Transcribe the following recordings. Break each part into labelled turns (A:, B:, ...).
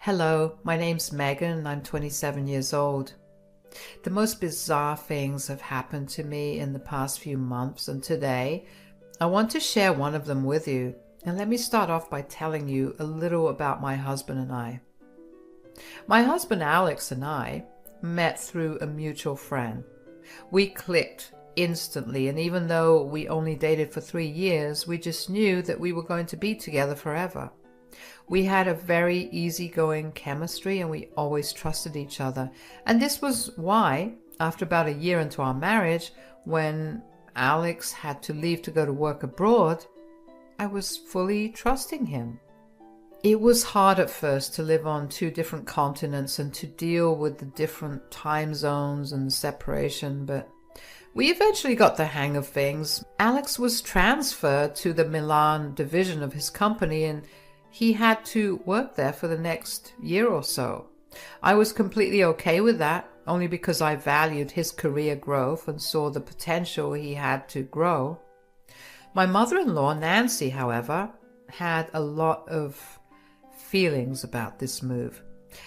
A: Hello, my name's Megan and I'm 27 years old. The most bizarre things have happened to me in the past few months, and today I want to share one of them with you. And let me start off by telling you a little about my husband and I. My husband Alex and I met through a mutual friend. We clicked instantly, and even though we only dated for 3 years, we just knew that we were going to be together forever. We had a very easygoing chemistry and we always trusted each other. And this was why, after about a year into our marriage, when Alex had to leave to go to work abroad, I was fully trusting him. It was hard at first to live on 2 different continents and to deal with the different time zones and the separation, but we eventually got the hang of things. Alex was transferred to the Milan division of his company and he had to work there for the next year or so. I was completely okay with that, only because I valued his career growth and saw the potential he had to grow. My mother-in-law, Nancy, however, had a lot of feelings about this move.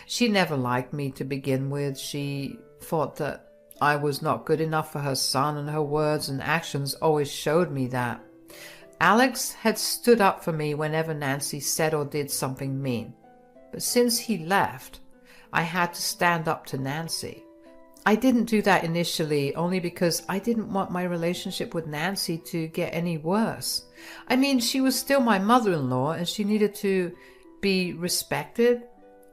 A: She never liked me to begin with. She thought that I was not good enough for her son, and her words and actions always showed me that. Alex had stood up for me whenever Nancy said or did something mean. But since he left, I had to stand up to Nancy. I didn't do that initially only because I didn't want my relationship with Nancy to get any worse. I mean, she was still my mother-in-law and she needed to be respected.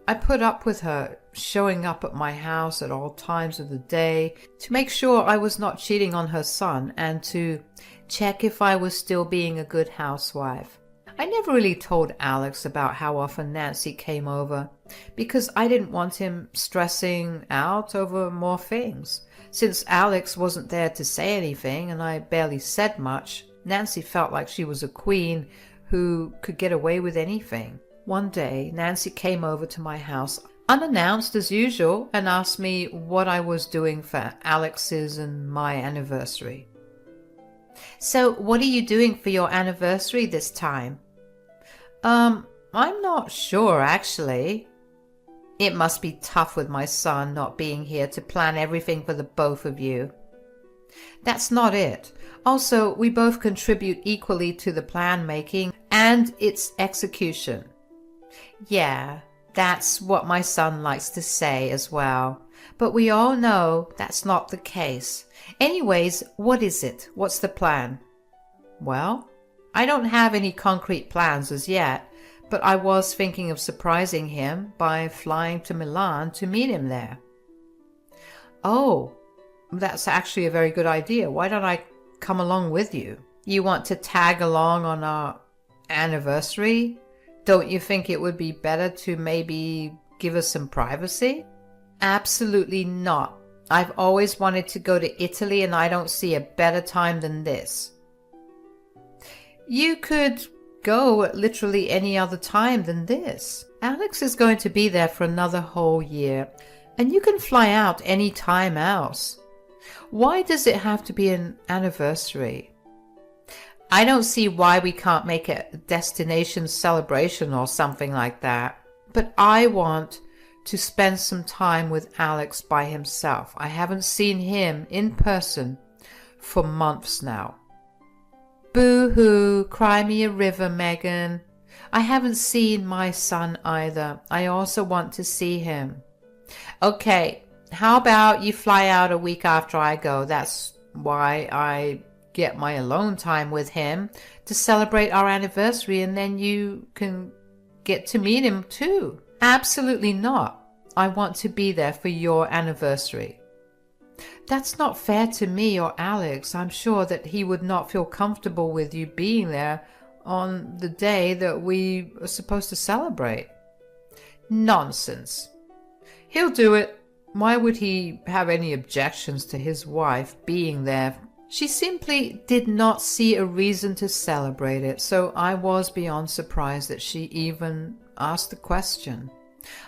A: I put up with her showing up at my house at all times of the day to make sure I was not cheating on her son and to check if I was still being a good housewife. I never really told Alex about how often Nancy came over because I didn't want him stressing out over more things. Since Alex wasn't there to say anything and I barely said much, Nancy felt like she was a queen who could get away with anything. One day, Nancy came over to my house unannounced as usual and asked me what I was doing for Alex's and my anniversary. "So what are you doing for your anniversary this time?" I'm not sure actually. It must be tough with my son not being here to plan everything for the both of you." "That's not it. Also, we both contribute equally to the plan making and its execution." "Yeah, that's what my son likes to say as well. But we all know that's not the case. Anyways, what is it? What's the plan?" "Well, I don't have any concrete plans as yet, but I was thinking of surprising him by flying to Milan to meet him there." "Oh, that's actually a very good idea. Why don't I come along with you?" "You want to tag along on our anniversary? Don't you think it would be better to maybe give us some privacy?" "Absolutely not. I've always wanted to go to Italy and I don't see a better time than this." "You could go at literally any other time than this. Alex is going to be there for another whole year and you can fly out any time else. Why does it have to be an anniversary?" "I don't see why we can't make it a destination celebration or something like that. But I want to spend some time with Alex by himself. I haven't seen him in person for months now." "Boo-hoo, cry me a river, Megan. I haven't seen my son either. I also want to see him." "Okay, how about you fly out a week after I go? That's why I get my alone time with him to celebrate our anniversary, and then you can get to meet him too." "Absolutely not. I want to be there for your anniversary." "That's not fair to me or Alex. I'm sure that he would not feel comfortable with you being there on the day that we are supposed to celebrate." "Nonsense. He'll do it. Why would he have any objections to his wife being there?" She simply did not see a reason to celebrate it, so I was beyond surprised that she even asked the question.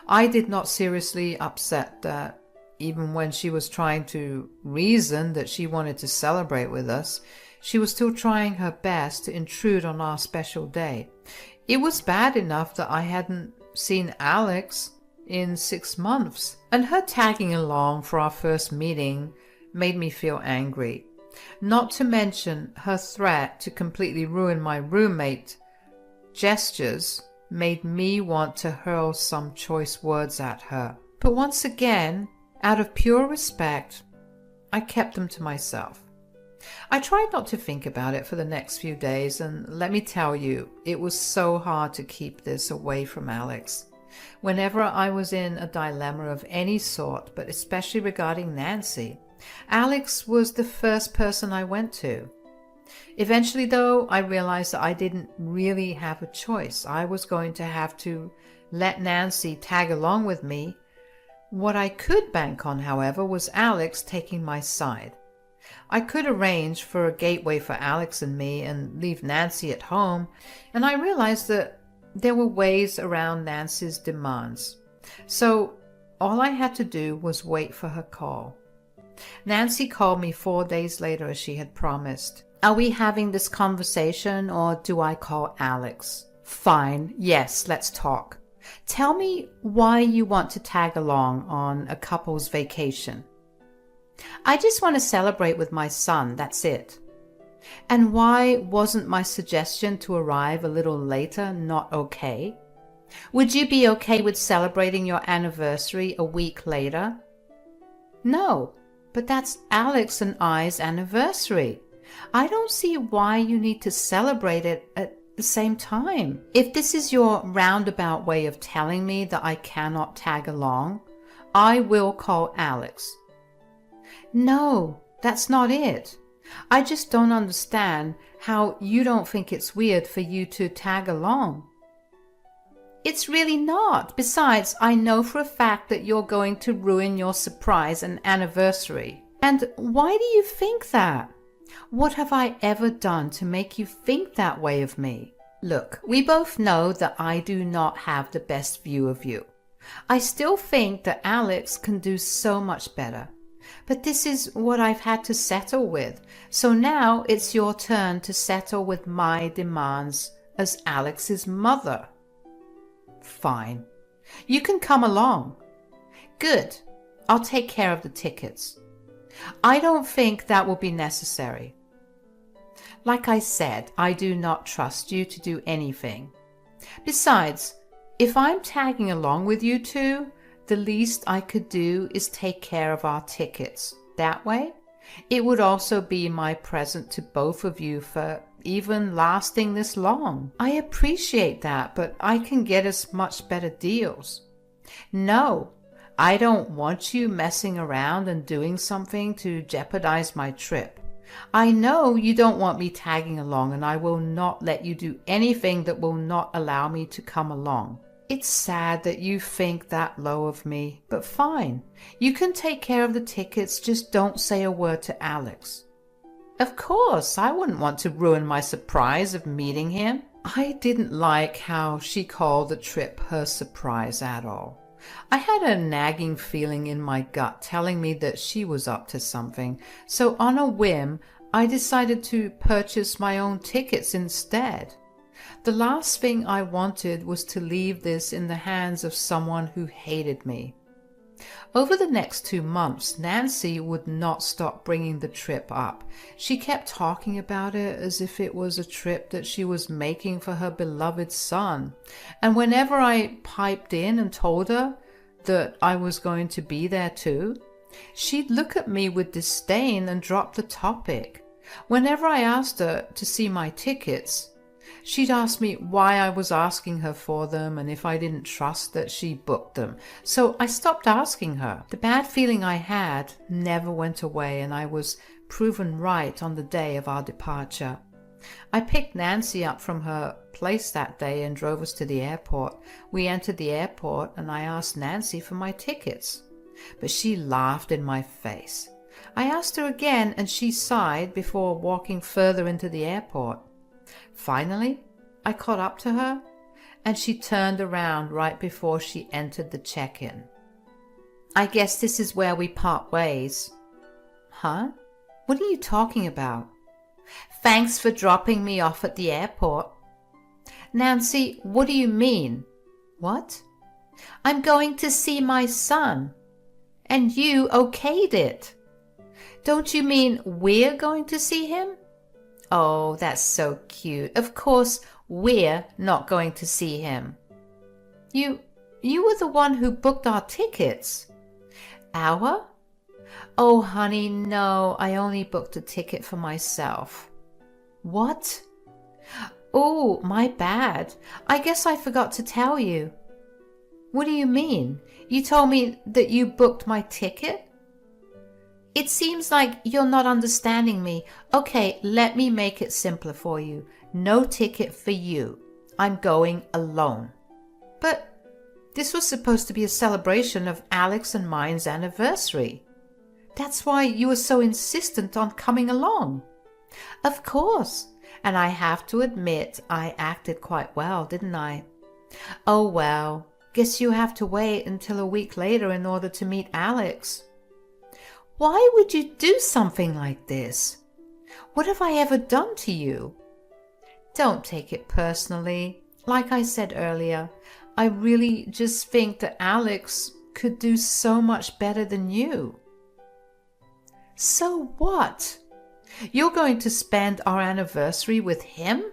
A: I did not seriously upset that even when she was trying to reason that she wanted to celebrate with us, she was still trying her best to intrude on our special day. It was bad enough that I hadn't seen Alex in 6 months. And her tagging along for our first meeting made me feel angry. Not to mention her threat to completely ruin my roommate gestures made me want to hurl some choice words at her. But once again, out of pure respect, I kept them to myself. I tried not to think about it for the next few days, and let me tell you, it was so hard to keep this away from Alex. Whenever I was in a dilemma of any sort, but especially regarding Nancy, Alex was the first person I went to. Eventually, though, I realized that I didn't really have a choice. I was going to have to let Nancy tag along with me. What I could bank on, however, was Alex taking my side. I could arrange for a gateway for Alex and me and leave Nancy at home, and I realized that there were ways around Nancy's demands. So all I had to do was wait for her call. Nancy called me 4 days later as she had promised. Are we having this conversation or do I call Alex? Fine, yes, let's talk. Tell me why you want to tag along on a couple's vacation. I just want to celebrate with my son, that's it. And why wasn't my suggestion to arrive a little later not okay? Would you be okay with celebrating your anniversary a week later? No, but that's Alex and I's anniversary. I don't see why you need to celebrate it at the same time. If this is your roundabout way of telling me that I cannot tag along, I will call Alex. No, that's not it. I just don't understand how you don't think it's weird for you to tag along. It's really not. Besides, I know for a fact that you're going to ruin your surprise and anniversary. And why do you think that? What have I ever done to make you think that way of me? Look, we both know that I do not have the best view of you. I still think that Alex can do so much better. But this is what I've had to settle with. So now it's your turn to settle with my demands as Alex's mother. Fine. You can come along. Good. I'll take care of the tickets. I don't think that will be necessary. Like I said, I do not trust you to do anything. Besides, if I'm tagging along with you two, the least I could do is take care of our tickets. That way, it would also be my present to both of you for even lasting this long. I appreciate that, but I can get us much better deals. No, I don't want you messing around and doing something to jeopardize my trip. I know you don't want me tagging along, and I will not let you do anything that will not allow me to come along. It's sad that you think that low of me, but fine. You can take care of the tickets, just don't say a word to Alex. Of course, I wouldn't want to ruin my surprise of meeting him. I didn't like how she called the trip her surprise at all. I had a nagging feeling in my gut telling me that she was up to something, so on a whim, I decided to purchase my own tickets instead. The last thing I wanted was to leave this in the hands of someone who hated me. Over the next 2 months, Nancy would not stop bringing the trip up. She kept talking about it as if it was a trip that she was making for her beloved son. And whenever I piped in and told her that I was going to be there too, she'd look at me with disdain and drop the topic. Whenever I asked her to see my tickets, she'd ask me why I was asking her for them and if I didn't trust that she booked them. So I stopped asking her. The bad feeling I had never went away, and I was proven right on the day of our departure. I picked Nancy up from her place that day and drove us to the airport. We entered the airport and I asked Nancy for my tickets, but she laughed in my face. I asked her again and she sighed before walking further into the airport. Finally, I caught up to her, and she turned around right before she entered the check-in. I guess this is where we part ways. Huh? What are you talking about? Thanks for dropping me off at the airport. Nancy, what do you mean? What? I'm going to see my son. And you okayed it. Don't you mean we're going to see him? Oh, that's so cute. Of course, we're not going to see him. You were the one who booked our tickets. Our? Oh, honey, no, I only booked a ticket for myself. What? Oh, my bad. I guess I forgot to tell you. What do you mean? You told me that you booked my ticket? It seems like you're not understanding me. Okay, let me make it simpler for you. No ticket for you. I'm going alone. But this was supposed to be a celebration of Alex and mine's anniversary. That's why you were so insistent on coming along. Of course. And I have to admit, I acted quite well, didn't I? Oh well, guess you have to wait until a week later in order to meet Alex. Why would you do something like this? What have I ever done to you? Don't take it personally. Like I said earlier, I really just think that Alex could do so much better than you. So what? You're going to spend our anniversary with him?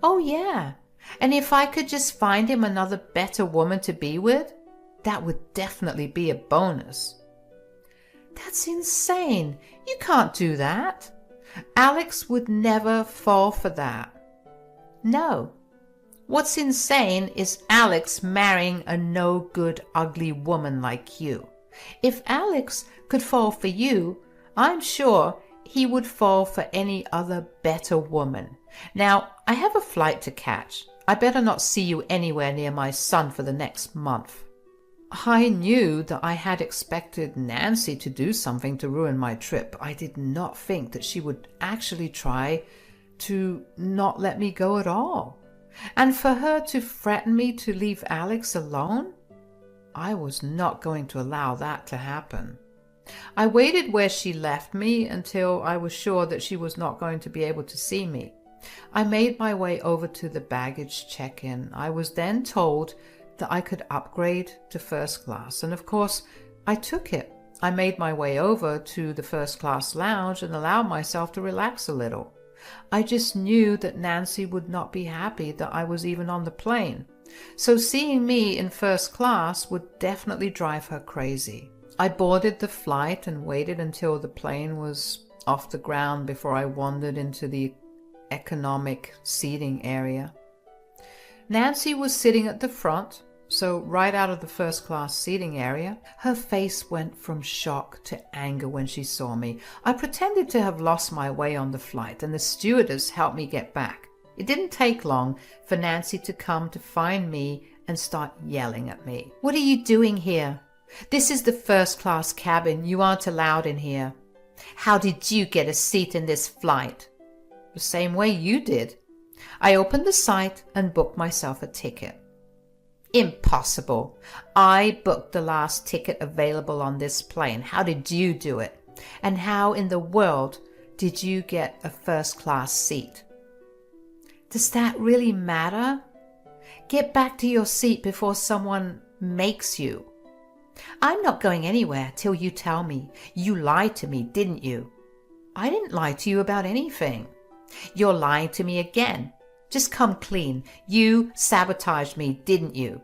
A: Oh yeah, and if I could just find him another better woman to be with, that would definitely be a bonus. That's insane. You can't do that. Alex would never fall for that. No. What's insane is Alex marrying a no-good, ugly woman like you. If Alex could fall for you, I'm sure he would fall for any other better woman. Now, I have a flight to catch. I better not see you anywhere near my son for the next month. I knew that I had expected Nancy to do something to ruin my trip. I did not think that she would actually try to not let me go at all. And for her to threaten me to leave Alex alone, I was not going to allow that to happen. I waited where she left me until I was sure that she was not going to be able to see me. I made my way over to the baggage check-in. I was then told that I could upgrade to first class, and of course I took it. I made my way over to the first class lounge and allowed myself to relax a little. I just knew that Nancy would not be happy that I was even on the plane, so seeing me in first class would definitely drive her crazy. I boarded the flight and waited until the plane was off the ground before I wandered into the economic seating area. Nancy was sitting at the front, so right out of the first class seating area. Her face went from shock to anger when she saw me. I pretended to have lost my way on the flight, and the stewardess helped me get back. It didn't take long for Nancy to come to find me and start yelling at me. What are you doing here? This is the first class cabin. You aren't allowed in here. How did you get a seat in this flight? The same way you did. I opened the site and booked myself a ticket. Impossible. I booked the last ticket available on this plane. How did you do it? And how in the world did you get a first class seat? Does that really matter? Get back to your seat before someone makes you. I'm not going anywhere till you tell me. You lied to me, didn't you? I didn't lie to you about anything. You're lying to me again. Just come clean. You sabotaged me, didn't you?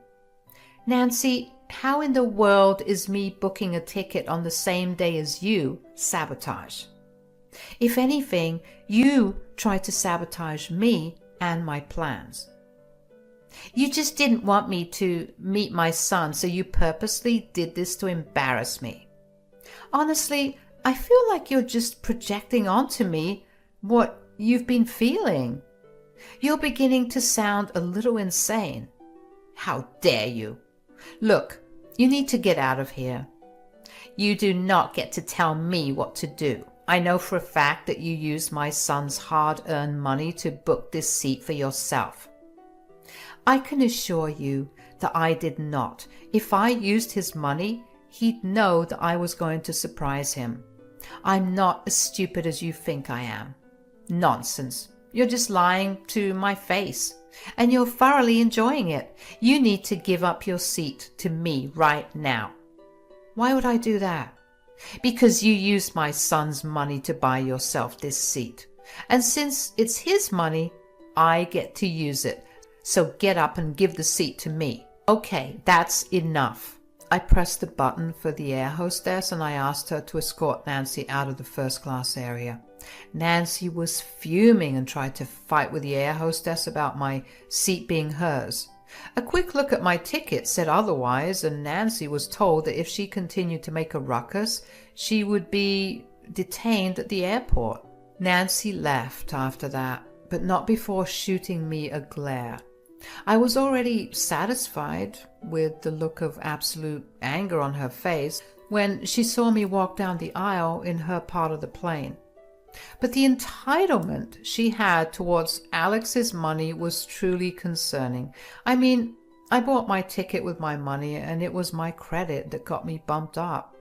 A: Nancy, how in the world is me booking a ticket on the same day as you sabotage? If anything, you tried to sabotage me and my plans. You just didn't want me to meet my son, so you purposely did this to embarrass me. Honestly, I feel like you're just projecting onto me what you've been feeling. You're beginning to sound a little insane. How dare you? Look, you need to get out of here. You do not get to tell me what to do. I know for a fact that you used my son's hard-earned money to book this seat for yourself. I can assure you that I did not. If I used his money, he'd know that I was going to surprise him. I'm not as stupid as you think I am. Nonsense. You're just lying to my face. and you're thoroughly enjoying it. You need to give up your seat to me right now." "Why would I do that?" "Because you used my son's money to buy yourself this seat. And since it's his money, I get to use it. So get up and give the seat to me." "Okay, that's enough." I pressed the button for the air hostess and I asked her to escort Nancy out of the first class area. Nancy was fuming and tried to fight with the air hostess about my seat being hers. A quick look at my ticket said otherwise, and Nancy was told that if she continued to make a ruckus, she would be detained at the airport. Nancy left after that, but not before shooting me a glare. I was already satisfied with the look of absolute anger on her face when she saw me walk down the aisle in her part of the plane. But the entitlement she had towards Alex's money was truly concerning. I mean, I bought my ticket with my money and it was my credit that got me bumped up.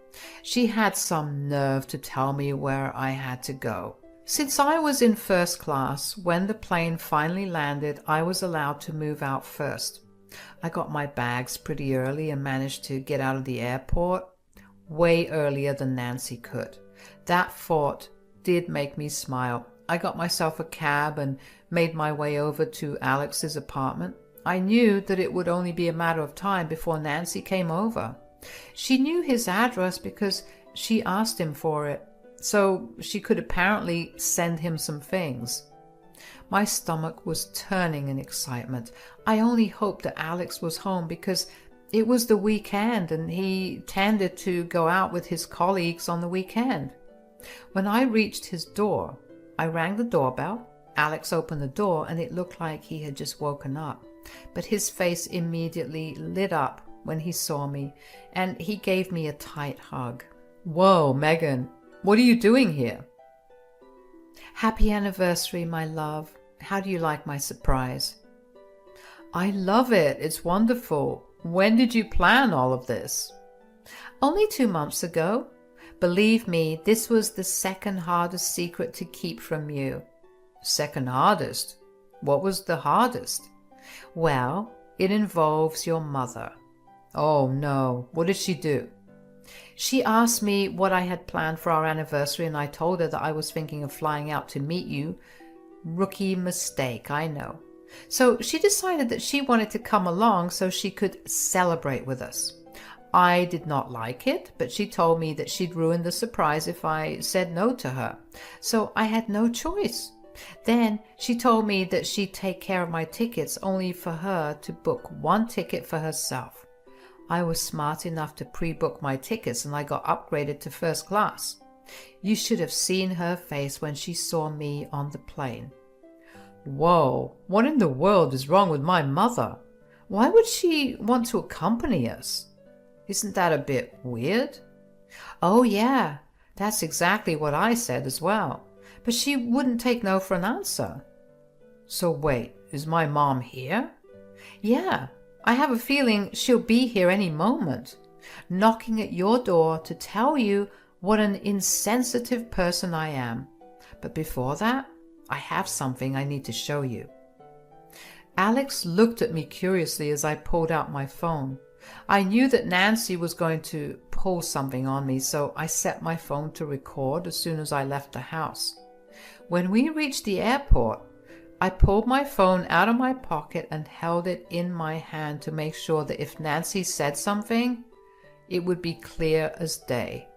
A: She had some nerve to tell me where I had to go. Since I was in first class, when the plane finally landed, I was allowed to move out first. I got my bags pretty early and managed to get out of the airport way earlier than Nancy could. That thought did make me smile. I got myself a cab and made my way over to Alex's apartment. I knew that it would only be a matter of time before Nancy came over. She knew his address because she asked him for it, so she could apparently send him some things. My stomach was turning in excitement. I only hoped that Alex was home because it was the weekend and he tended to go out with his colleagues on the weekend. When I reached his door, I rang the doorbell. Alex opened the door and it looked like he had just woken up. But his face immediately lit up when he saw me and he gave me a tight hug. "Whoa, Megan. What are you doing here?" "Happy anniversary, my love. How do you like my surprise?" "I love it. It's wonderful. When did you plan all of this?" "Only 2 months ago. Believe me, this was the second hardest secret to keep from you." "Second hardest? What was the hardest?" "Well, it involves your mother." "Oh no. What did she do?" "She asked me what I had planned for our anniversary and I told her that I was thinking of flying out to meet you. Rookie mistake, I know. So she decided that she wanted to come along so she could celebrate with us. I did not like it, but she told me that she'd ruin the surprise if I said no to her. So I had no choice. Then she told me that she'd take care of my tickets only for her to book one ticket for herself. I was smart enough to pre-book my tickets and I got upgraded to first class. You should have seen her face when she saw me on the plane." "Whoa, what in the world is wrong with my mother? Why would she want to accompany us? Isn't that a bit weird?" "Oh yeah, that's exactly what I said as well. But she wouldn't take no for an answer." "So wait, is my mom here?" "Yeah. I have a feeling she'll be here any moment, knocking at your door to tell you what an insensitive person I am. But before that, I have something I need to show you." Alex looked at me curiously as I pulled out my phone. I knew that Nancy was going to pull something on me, so I set my phone to record as soon as I left the house. When we reached the airport, I pulled my phone out of my pocket and held it in my hand to make sure that if Nancy said something, it would be clear as day.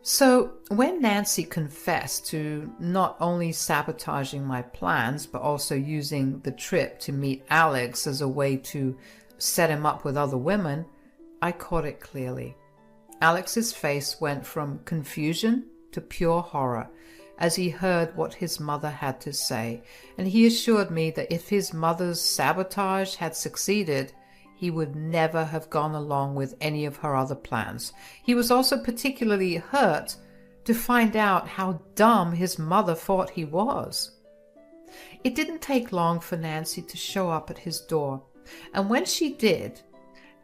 A: So when Nancy confessed to not only sabotaging my plans, but also using the trip to meet Alex as a way to set him up with other women, I caught it clearly. Alex's face went from confusion to pure horror as he heard what his mother had to say, and he assured me that if his mother's sabotage had succeeded, he would never have gone along with any of her other plans. He was also particularly hurt to find out how dumb his mother thought he was. It didn't take long for Nancy to show up at his door, and when she did,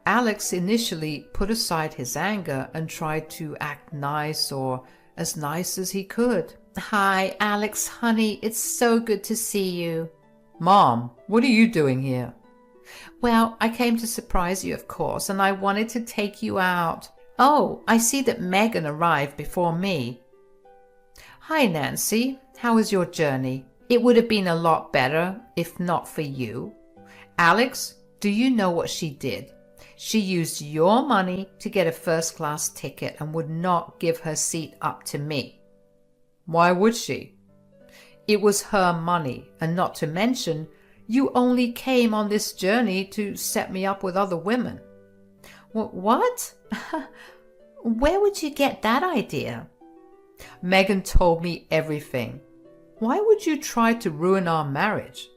A: Alex initially put aside his anger and tried to act nice, or as nice as he could. "Hi, Alex, honey, it's so good to see you." Mom, what are you doing here? Well, I came to surprise you, of course, and I wanted to take you out. Oh, I see that Megan arrived before me. Hi, Nancy. How was your journey? It would have been a lot better if not for you. Alex, do you know what she did? She used your money to get a first-class ticket and would not give her seat up to me. Why would she? It was her money, and not to mention, you only came on this journey to set me up with other women. What? Where would you get that idea? Megan told me everything. Why would you try to ruin our marriage?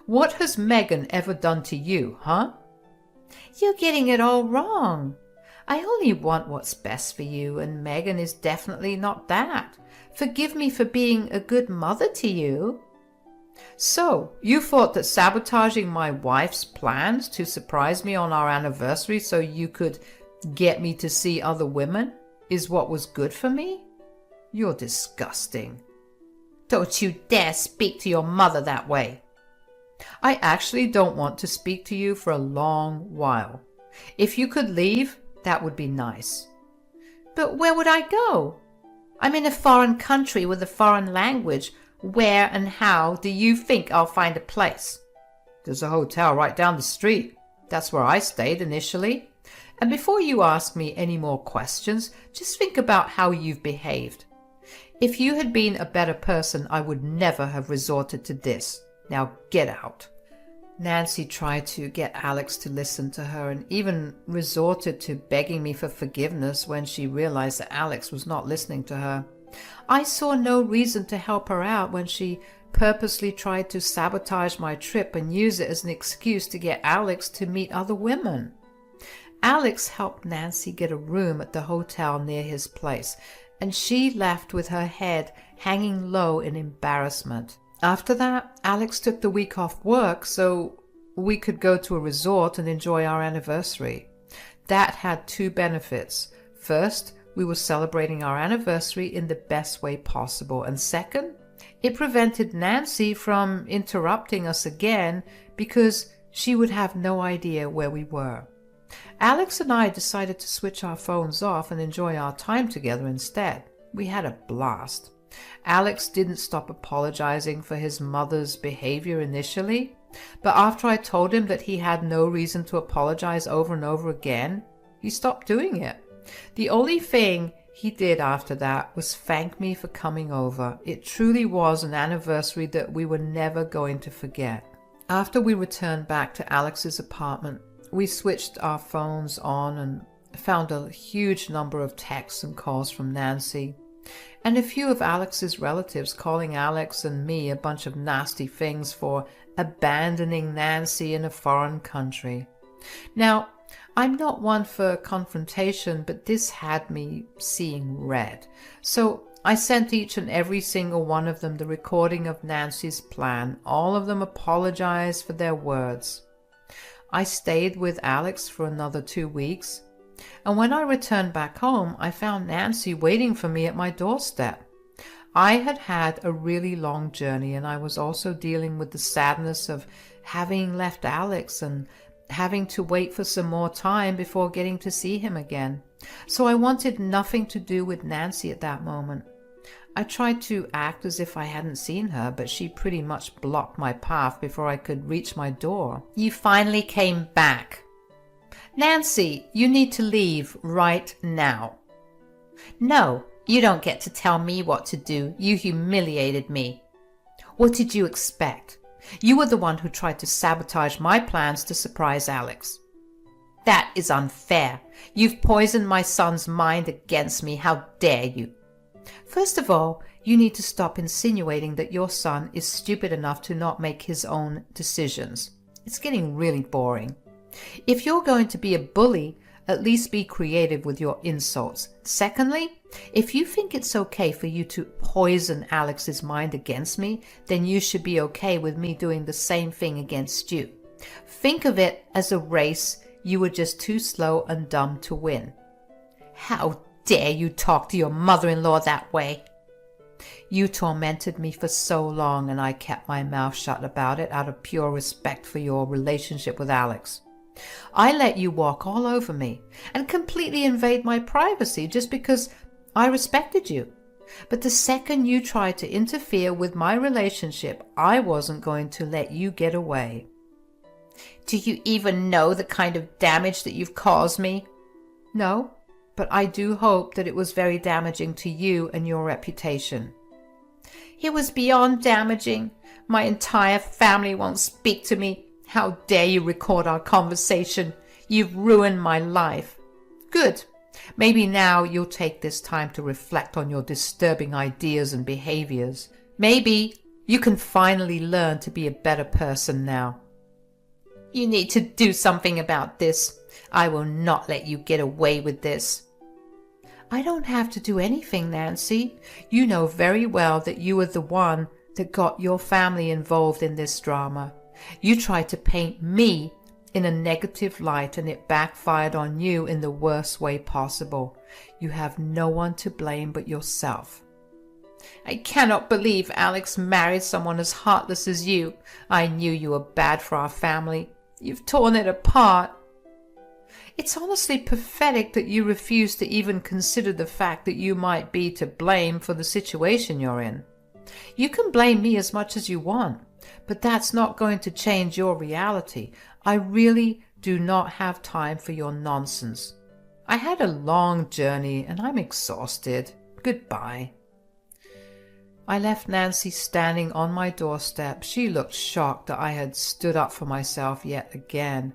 A: What has Megan ever done to you, huh? You're getting it all wrong. I only want what's best for you, and Megan is definitely not that. Forgive me for being a good mother to you. So, you thought that sabotaging my wife's plans to surprise me on our anniversary so you could get me to see other women is what was good for me? You're disgusting. Don't you dare speak to your mother that way. I actually don't want to speak to you for a long while. If you could leave, that would be nice. But where would I go? I'm in a foreign country with a foreign language. Where and how do you think I'll find a place? There's a hotel right down the street. That's where I stayed initially. And before you ask me any more questions, just think about how you've behaved. If you had been a better person, I would never have resorted to this. Now get out. Nancy tried to get Alex to listen to her and even resorted to begging me for forgiveness when she realized that Alex was not listening to her. I saw no reason to help her out when she purposely tried to sabotage my trip and use it as an excuse to get Alex to meet other women. Alex helped Nancy get a room at the hotel near his place, and she left with her head hanging low in embarrassment. After that, Alex took the week off work so we could go to a resort and enjoy our anniversary. That had two benefits. First, we were celebrating our anniversary in the best way possible. And second, it prevented Nancy from interrupting us again because she would have no idea where we were. Alex and I decided to switch our phones off and enjoy our time together instead. We had a blast. Alex didn't stop apologizing for his mother's behavior initially, but after I told him that he had no reason to apologize over and over again, he stopped doing it. The only thing he did after that was thank me for coming over. It truly was an anniversary that we were never going to forget. After we returned back to Alex's apartment, we switched our phones on and found a huge number of texts and calls from Nancy, and a few of Alex's relatives calling Alex and me a bunch of nasty things for abandoning Nancy in a foreign country. Now, I'm not one for confrontation, but this had me seeing red. So I sent each and every single one of them the recording of Nancy's plan. All of them apologized for their words. I stayed with Alex for another 2 weeks, and when I returned back home, I found Nancy waiting for me at my doorstep. I had had a really long journey, and I was also dealing with the sadness of having left Alex and having to wait for some more time before getting to see him again. So I wanted nothing to do with Nancy at that moment. I tried to act as if I hadn't seen her, but she pretty much blocked my path before I could reach my door. You finally came back. Nancy, you need to leave right now. No, you don't get to tell me what to do. You humiliated me. What did you expect? You were the one who tried to sabotage my plans to surprise Alex. That is unfair. You've poisoned my son's mind against me. How dare you? First of all, you need to stop insinuating that your son is stupid enough to not make his own decisions. It's getting really boring. If you're going to be a bully, at least be creative with your insults. Secondly, if you think it's okay for you to poison Alex's mind against me, then you should be okay with me doing the same thing against you. Think of it as a race. You were just too slow and dumb to win. How dare you talk to your mother-in-law that way? You tormented me for so long and I kept my mouth shut about it out of pure respect for your relationship with Alex. I let you walk all over me and completely invade my privacy just because I respected you. But the second you tried to interfere with my relationship, I wasn't going to let you get away. Do you even know the kind of damage that you've caused me? No, but I do hope that it was very damaging to you and your reputation. It was beyond damaging. My entire family won't speak to me. How dare you record our conversation? You've ruined my life. Good. Maybe now you'll take this time to reflect on your disturbing ideas and behaviors. Maybe you can finally learn to be a better person now. You need to do something about this. I will not let you get away with this. I don't have to do anything, Nancy. You know very well that you were the one that got your family involved in this drama. You tried to paint me in a negative light and it backfired on you in the worst way possible. You have no one to blame but yourself. I cannot believe Alex married someone as heartless as you. I knew you were bad for our family. You've torn it apart. It's honestly pathetic that you refuse to even consider the fact that you might be to blame for the situation you're in. You can blame me as much as you want, but that's not going to change your reality. I really do not have time for your nonsense. I had a long journey and I'm exhausted. Goodbye. I left Nancy standing on my doorstep. She looked shocked that I had stood up for myself yet again,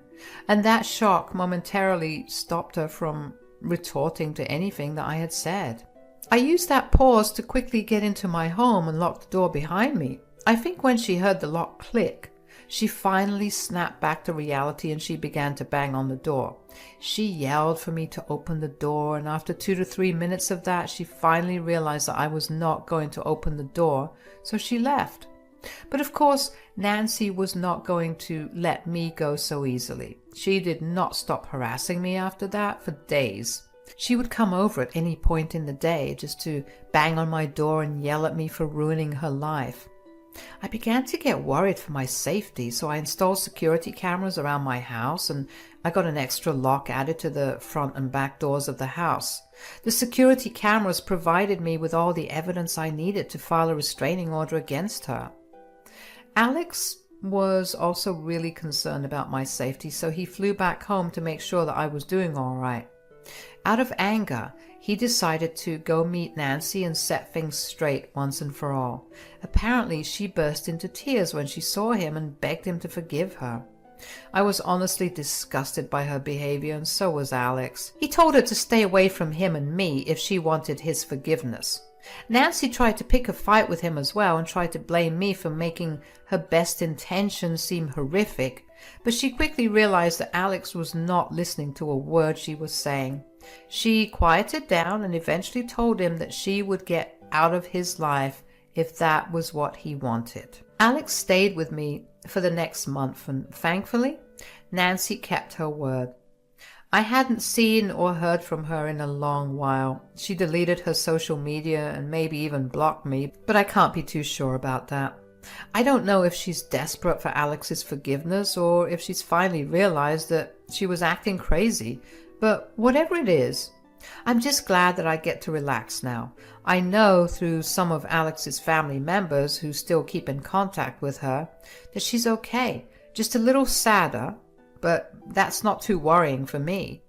A: and that shock momentarily stopped her from retorting to anything that I had said. I used that pause to quickly get into my home and lock the door behind me. I think when she heard the lock click, she finally snapped back to reality and she began to bang on the door. She yelled for me to open the door, and after 2 to 3 minutes of that, she finally realized that I was not going to open the door, so she left. But of course, Nancy was not going to let me go so easily. She did not stop harassing me after that for days. She would come over at any point in the day just to bang on my door and yell at me for ruining her life. I began to get worried for my safety, so I installed security cameras around my house and I got an extra lock added to the front and back doors of the house. The security cameras provided me with all the evidence I needed to file a restraining order against her. Alex was also really concerned about my safety, so he flew back home to make sure that I was doing all right. Out of anger, he decided to go meet Nancy and set things straight once and for all. Apparently, she burst into tears when she saw him and begged him to forgive her. I was honestly disgusted by her behavior, and so was Alex. He told her to stay away from him and me if she wanted his forgiveness. Nancy tried to pick a fight with him as well and tried to blame me for making her best intentions seem horrific, but she quickly realized that Alex was not listening to a word she was saying. She quieted down and eventually told him that she would get out of his life if that was what he wanted. Alex stayed with me for the next month, and thankfully, Nancy kept her word. I hadn't seen or heard from her in a long while. She deleted her social media and maybe even blocked me, but I can't be too sure about that. I don't know if she's desperate for Alex's forgiveness or if she's finally realized that she was acting crazy, but whatever it is, I'm just glad that I get to relax now. I know through some of Alex's family members who still keep in contact with her that she's okay, just a little sadder, but that's not too worrying for me.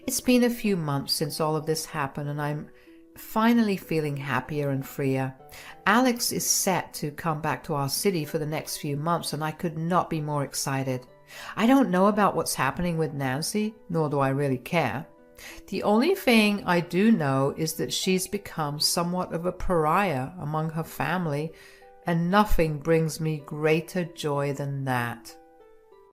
A: It's been a few months since all of this happened, and I'm finally feeling happier and freer. Alex is set to come back to our city for the next few months, and I could not be more excited. I don't know about what's happening with Nancy, nor do I really care. The only thing I do know is that she's become somewhat of a pariah among her family, and nothing brings me greater joy than that.